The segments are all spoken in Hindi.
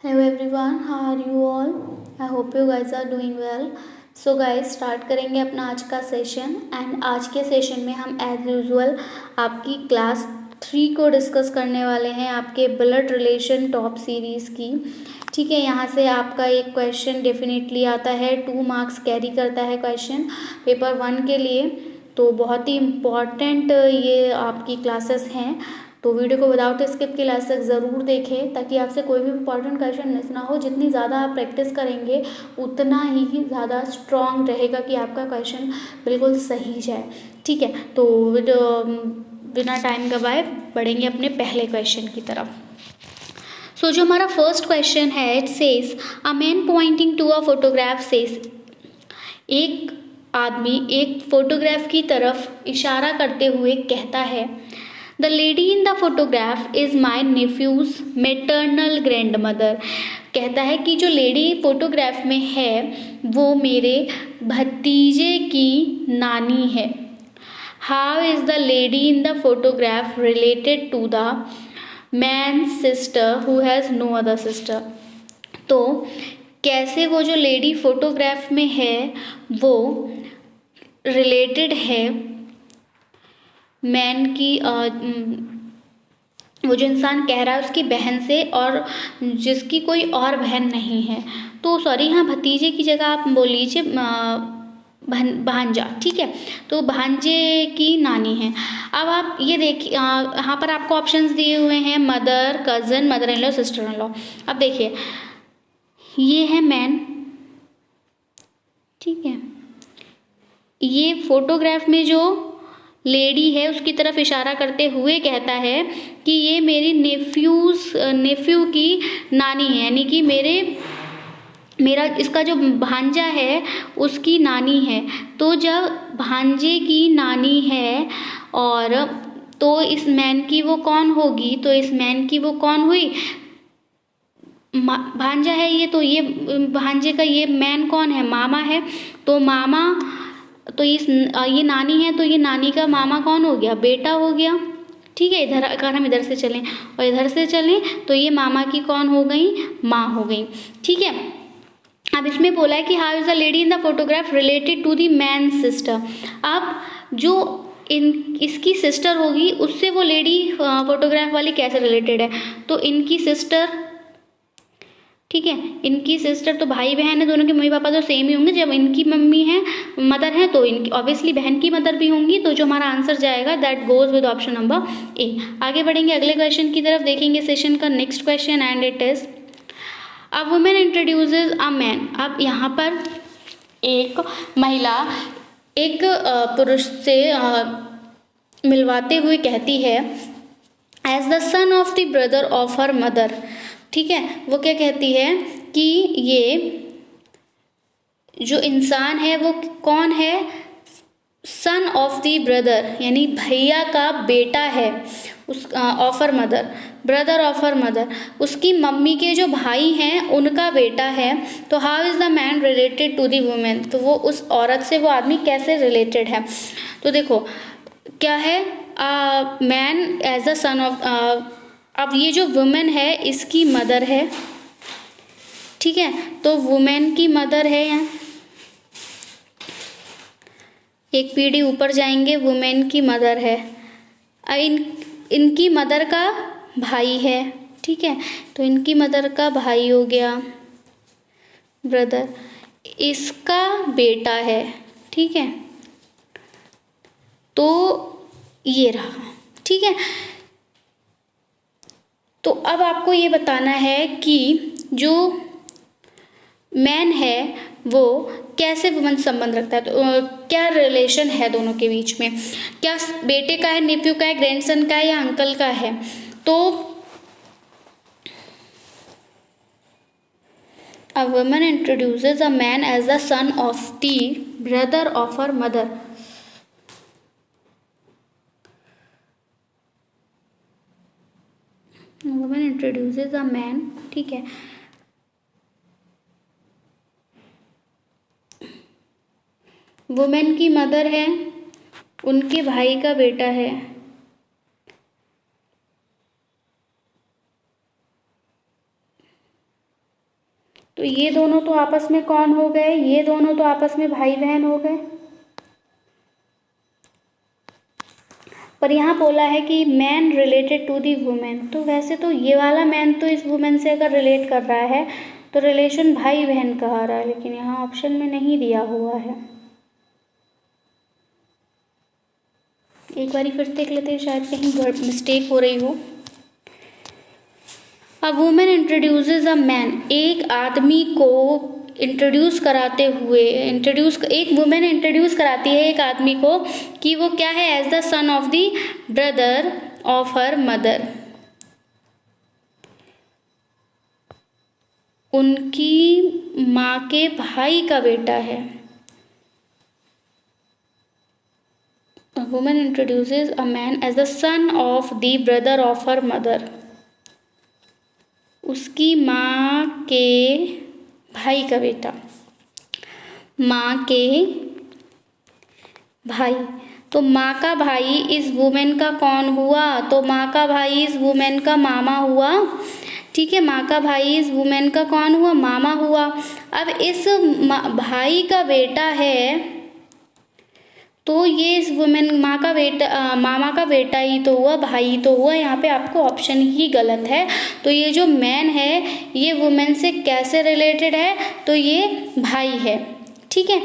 Hello everyone, how are you all? I hope you guys are doing well. So guys, start करेंगे अपना आज का सेशन एंड आज के सेशन में हम एज यूजुअल आपकी क्लास 3 को डिस्कस करने वाले हैं, आपके ब्लड रिलेशन टॉप सीरीज़ की। ठीक है, यहाँ से आपका एक क्वेश्चन डेफिनेटली आता है, 2 मार्क्स कैरी करता है क्वेश्चन पेपर 1 के लिए। तो बहुत ही इम्पॉर्टेंट ये आपकी क्लासेस हैं, तो वीडियो को विदाउट स्किप के लास्ट तक ज़रूर देखें ताकि आपसे कोई भी इंपॉर्टेंट क्वेश्चन मिस ना हो। जितनी ज़्यादा आप प्रैक्टिस करेंगे उतना ही ज़्यादा स्ट्रॉन्ग रहेगा कि आपका क्वेश्चन बिल्कुल सही जाए। ठीक है, तो बिना टाइम गवाए बढ़ेंगे अपने पहले क्वेश्चन की तरफ। सो जो हमारा फर्स्ट क्वेश्चन है, it says a man pointing to a photograph says, एक आदमी एक फोटोग्राफ की तरफ इशारा करते हुए कहता है, the lady in the photograph is my nephews maternal grand mother. कहता है कि जो लेडी फोटोग्राफ में है वो मेरे भतीजे की नानी है। How is the lady in the photograph related to the man sister who has no other sister. तो कैसे वो जो लेडी फोटोग्राफ में है वो रिलेटेड है मैन की, वो जो इंसान कह रहा है उसकी बहन से, और जिसकी कोई और बहन नहीं है। तो सॉरी, यहाँ भतीजे की जगह आप बोल लीजिए भांजा। ठीक है, तो भांजे की नानी है। अब आप ये देखिए, यहाँ पर आपको ऑप्शंस दिए हुए हैं, mother, cousin, mother in law, sister in law. अब देखिए, ये है मैन। ठीक है, ये फोटोग्राफ में जो लेडी है उसकी तरफ इशारा करते हुए कहता है कि ये मेरी नेफ्यू की नानी है, यानी कि मेरा इसका जो भांजा है उसकी नानी है। तो जब भांजे की नानी है और तो इस मैन की वो कौन होगी, तो इस मैन की वो कौन हुई, भांजा है ये। तो ये भांजे का ये मैन कौन है, मामा है। तो मामा, तो ये नानी है, तो ये नानी का मामा कौन हो गया, बेटा हो गया। ठीक है, इधर अगर हम इधर से चलें और इधर से चलें तो ये मामा की कौन हो गई, माँ हो गई। ठीक है, अब इसमें बोला है कि how is the lady in the photograph related to the man sister. अब जो इसकी सिस्टर होगी उससे वो लेडी फोटोग्राफ वाली कैसे रिलेटेड है, तो इनकी सिस्टर, ठीक है, इनकी सिस्टर तो भाई बहन है, दोनों के मम्मी पापा तो सेम ही होंगे। जब इनकी मम्मी है, मदर है, तो इनकी ऑब्वियसली बहन की मदर भी होंगी। तो जो हमारा आंसर जाएगा that goes with option number A. आगे बढ़ेंगे अगले क्वेश्चन की तरफ, देखेंगे सेशन का next question and it is a women introduces a man. अब यहाँ पर एक महिला एक पुरुष से मिलवाते हुए कहती है, as the son of the brother of her mother. ठीक है, वो क्या कहती है कि ये जो इंसान है वो कौन है, सन ऑफ द ब्रदर, यानी भैया का बेटा है, उस of her mother, brother of her mother, उसकी मम्मी के जो भाई हैं उनका बेटा है। तो how is the man related to the women, तो वो उस औरत से वो आदमी कैसे रिलेटेड है। तो देखो क्या है, man as the son of, अब ये जो वुमेन है इसकी मदर है। ठीक है, तो वुमेन की मदर है, यहाँ एक पीढ़ी ऊपर जाएंगे, वुमेन की मदर है, इनकी मदर का भाई है। ठीक है, तो इनकी मदर का भाई हो गया ब्रदर, इसका बेटा है। ठीक है, तो ये रहा। ठीक है, तो अब आपको ये बताना है कि जो मैन है वो कैसे वुमन संबंध रखता है, तो क्या रिलेशन है दोनों के बीच में, क्या बेटे का है, नेफ्यू का है, ग्रैंडसन का है, या अंकल का है। तो a woman introduces a man as the son of the brother of her mother. Woman introduces a man, ठीक है, वुमेन की मदर है, उनके भाई का बेटा है। तो ये दोनों तो आपस में कौन हो गए, ये दोनों तो आपस में भाई बहन हो गए। पर यहाँ बोला है कि man related to the women, तो वैसे तो ये वाला मैन तो इस वुमेन से अगर रिलेट कर रहा है तो रिलेशन भाई बहन का आ रहा है, लेकिन यहाँ ऑप्शन में नहीं दिया हुआ है। एक बारी फिर से देख लेते हैं, शायद कहीं मिस्टेक हो रही हो। A women introduces a man, एक आदमी को इंट्रोड्यूस कराते हुए एक वुमेन इंट्रोड्यूस कराती है एक आदमी को कि वो क्या है, as the son of the brother of her mother, उनकी माँ के भाई का बेटा है। A woman introduces a man as the son of the brother of her mother, उसकी माँ के भाई का बेटा, माँ के भाई। तो माँ का भाई इस वुमेन का कौन हुआ, तो माँ का भाई इस वुमेन का मामा हुआ। ठीक है, माँ का भाई इस वुमेन का कौन हुआ, मामा हुआ। अब इस भाई का बेटा है तो ये इस वुमेन माँ का बेटा मामा का बेटा ही तो हुआ, भाई ही तो हुआ। यहाँ पे आपको ऑप्शन ही गलत है। तो ये जो मैन है ये वुमेन से कैसे रिलेटेड है, तो ये भाई है। ठीक है,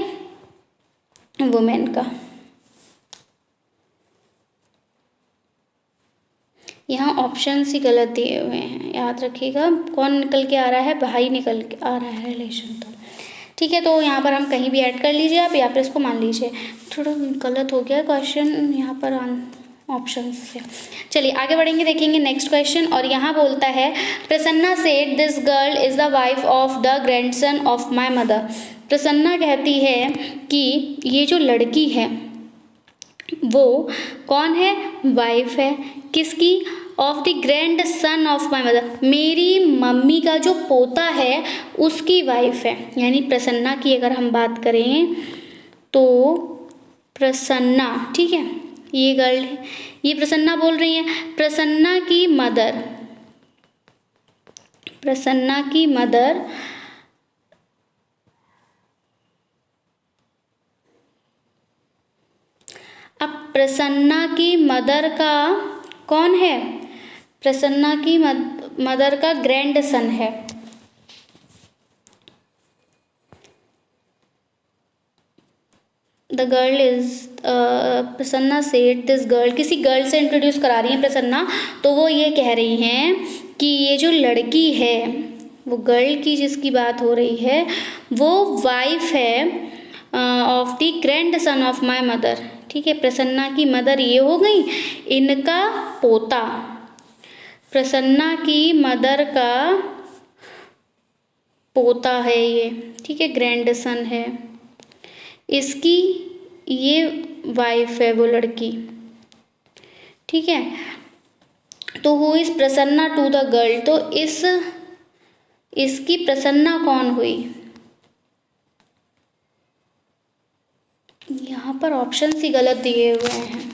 वुमेन का। यहाँ ऑप्शन ही गलत दिए हुए हैं, याद रखिएगा। कौन निकल के आ रहा है, भाई निकल के आ रहा है रिलेशन। तो ठीक है, तो यहाँ पर हम कहीं भी ऐड कर लीजिए आप, या फिर इसको मान लीजिए। थोड़ा गलत हो गया क्वेश्चन यहाँ पर ऑप्शन से। चलिए आगे बढ़ेंगे, देखेंगे नेक्स्ट क्वेश्चन। और यहाँ बोलता है Prasanna said this girl is the wife of the grandson of my mother. Prasanna कहती है कि ये जो लड़की है वो कौन है, वाइफ है किसकी, of the grand son of my mother, मेरी मम्मी का जो पोता है उसकी वाइफ है। यानी प्रसन्ना की अगर हम बात करें तो प्रसन्ना, ठीक है, ये गर्ल है, ये प्रसन्ना बोल रही है, प्रसन्ना की मदर, प्रसन्ना की मदर अब प्रसन्ना की मदर का कौन है, प्रसन्ना की मदर का ग्रैंड सन है। The girl is Prasanna said this girl, किसी गर्ल से इंट्रोड्यूस करा रही है प्रसन्ना, तो वो ये कह रही हैं कि ये जो लड़की है, वो गर्ल की जिसकी बात हो रही है वो वाइफ है of the grand son of my mother. ठीक है, प्रसन्ना की मदर ये हो गई, इनका पोता, प्रसन्ना की मदर का पोता है ये। ठीक है, ग्रैंड सन है, इसकी ये वाइफ है वो लड़की। ठीक है, तो who is Prasanna to the girl, तो इसकी प्रसन्ना कौन हुई। यहाँ पर ऑप्शन ही गलत दिए हुए हैं।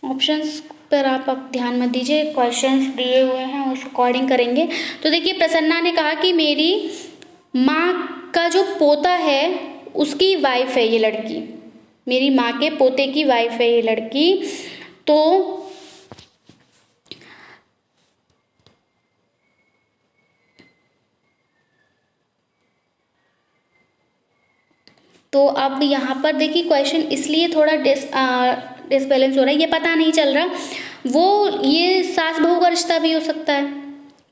ऑप्शंस पर आप ध्यान मत दीजिए, क्वेश्चंस दिए हुए हैं उस अकॉर्डिंग करेंगे। तो देखिए प्रसन्ना ने कहा कि मेरी माँ का जो पोता है उसकी वाइफ है ये लड़की, मेरी माँ के पोते की वाइफ है ये लड़की। तो अब यहाँ पर देखिए क्वेश्चन इसलिए थोड़ा डिसबैलेंस हो रहा है, ये पता नहीं चल रहा, वो ये सास बहू का रिश्ता भी हो सकता है।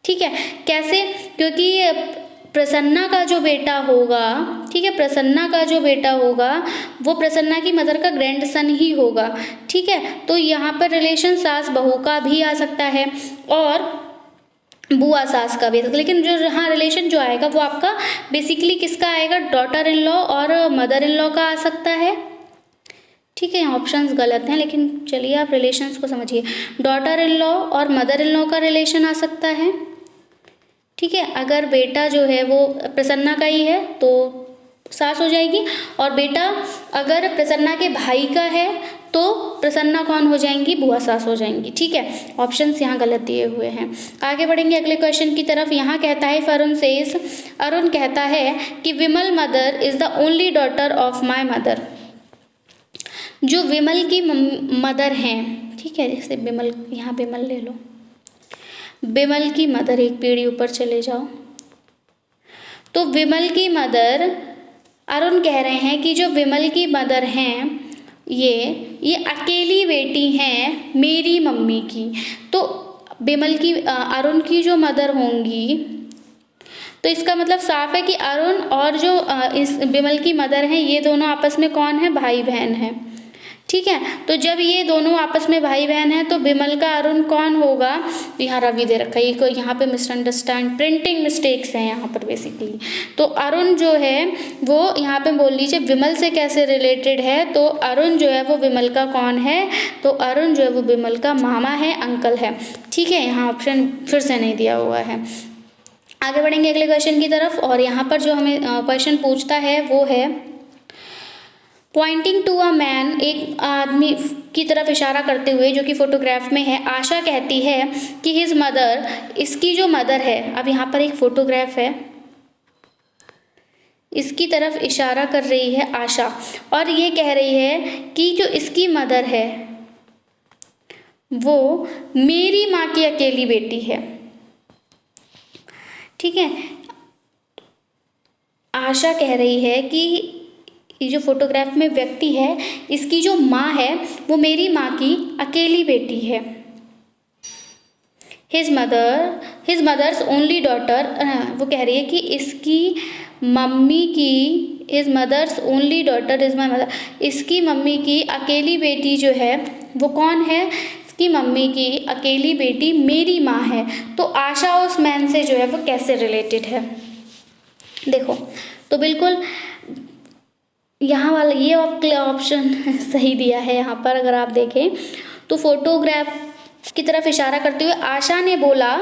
ठीक है, कैसे, क्योंकि प्रसन्ना का जो बेटा होगा, ठीक है, प्रसन्ना का जो बेटा होगा वो प्रसन्ना की मदर का ग्रैंड सन ही होगा। ठीक है, तो यहाँ पर रिलेशन सास बहू का भी आ सकता है और बुआ सास का भी, लेकिन जो हाँ रिलेशन जो आएगा वो आपका बेसिकली किसका आएगा, डॉटर इन लॉ और मदर इन लॉ का आ सकता है। ठीक है, ऑप्शंस गलत हैं, लेकिन चलिए आप रिलेशंस को समझिए। डॉटर इन लॉ और मदर इन लॉ का रिलेशन आ सकता है। ठीक है, अगर बेटा जो है वो प्रसन्ना का ही है तो सास हो जाएगी, और बेटा अगर प्रसन्ना के भाई का है तो प्रसन्ना कौन हो जाएंगी, बुआ सास हो जाएंगी। ठीक है, ऑप्शंस यहाँ गलत दिए हुए हैं। आगे बढ़ेंगे अगले क्वेश्चन की तरफ। यहाँ कहता है अरुण सेज, अरुण कहता है कि Vimal mother is the only daughter of my mother. जो विमल की मदर हैं, ठीक है, जैसे विमल, यहाँ विमल ले लो, विमल की मदर, एक पीढ़ी ऊपर चले जाओ, तो विमल की मदर, अरुण कह रहे हैं कि जो विमल की मदर हैं ये अकेली बेटी हैं मेरी मम्मी की। तो विमल की, अरुण की जो मदर होंगी, तो इसका मतलब साफ है कि अरुण और जो इस विमल की मदर हैं ये दोनों आपस में कौन है, भाई बहन है। ठीक है, तो जब ये दोनों आपस में भाई बहन हैं तो विमल का अरुण कौन होगा, यहाँ रवि दे रखा है, ये कोई यहाँ पे मिसअंडरस्टैंड, प्रिंटिंग मिस्टेक्स हैं यहाँ पर बेसिकली। तो अरुण जो है वो यहाँ पे बोल लीजिए विमल से कैसे रिलेटेड है, तो अरुण जो है वो विमल का कौन है, तो अरुण जो है वो विमल का मामा है, अंकल है। ठीक है, यहाँ ऑप्शन फिर से नहीं दिया हुआ है। आगे बढ़ेंगे अगले क्वेश्चन की तरफ, और यहाँ पर जो हमें क्वेश्चन पूछता है वो है पॉइंटिंग टू अ मैन, एक आदमी की तरफ इशारा करते हुए जो कि फोटोग्राफ में है। आशा कहती है कि हिज मदर, इसकी जो मदर है, अब यहाँ पर एक फोटोग्राफ है, इसकी तरफ इशारा कर रही है आशा, और ये कह रही है कि जो इसकी मदर है वो मेरी माँ की अकेली बेटी है। ठीक है, आशा कह रही है कि ये जो फोटोग्राफ में व्यक्ति है, इसकी जो माँ है वो मेरी माँ की अकेली बेटी है। हिज मदर्स ओनली डॉटर, वो कह रही है कि इसकी मम्मी की, his mother's only daughter is my mother, इसकी मम्मी की अकेली बेटी जो है वो कौन है, इसकी मम्मी की अकेली बेटी मेरी माँ है। तो आशा उस मैन से जो है वो कैसे रिलेटेड है, देखो तो बिल्कुल यहाँ वाला ये ऑप्शन सही दिया है। यहाँ पर अगर आप देखें तो फोटोग्राफ की तरफ इशारा करते हुए आशा ने बोला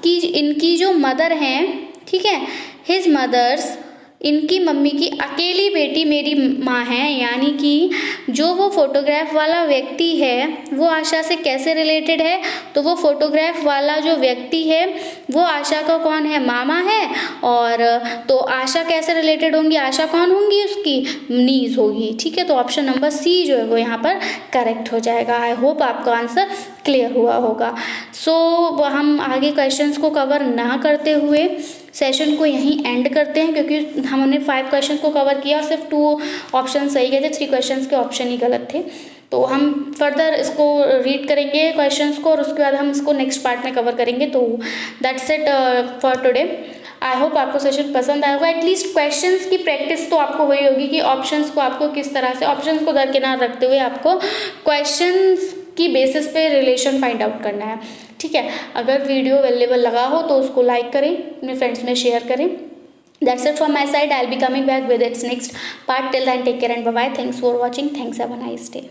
कि इनकी जो मदर हैं, ठीक है, हिज मदर्स, इनकी मम्मी की अकेली बेटी मेरी माँ है, यानी कि जो वो फोटोग्राफ वाला व्यक्ति है वो आशा से कैसे रिलेटेड है, तो वो फोटोग्राफ वाला जो व्यक्ति है वो आशा का कौन है, मामा है। और तो आशा कैसे रिलेटेड होंगी, आशा कौन होंगी, उसकी नीज होगी। ठीक है, तो ऑप्शन नंबर सी जो है वो यहाँ पर करेक्ट हो जाएगा। आई होप आपका आंसर क्लियर हुआ होगा। सो हम आगे क्वेश्चंस को कवर ना करते हुए सेशन को यहीं एंड करते हैं, क्योंकि हमने 5 क्वेश्चन को कवर किया और सिर्फ 2 ऑप्शन सही गए थे, 3 क्वेश्चंस के ऑप्शन ही गलत थे। तो हम फर्दर इसको रीड करेंगे क्वेश्चंस को और उसके बाद हम इसको नेक्स्ट पार्ट में कवर करेंगे। तो that's it for today. I hope आपको सेशन पसंद आया होगा। एटलीस्ट क्वेश्चंस की प्रैक्टिस तो आपको हुई होगी कि ऑप्शंस को आपको किस तरह से, ऑप्शंस को दरकिनार रखते हुए आपको क्वेश्चंस की बेसिस पे रिलेशन फाइंड आउट करना है। ठीक है, अगर वीडियो अवेलेबल लगा हो तो उसको लाइक करें, अपने फ्रेंड्स में शेयर करें। That's it from my side. I'll be coming back with its next part. Till then, take care and bye bye. Thanks for watching. Thanks. Have a nice day.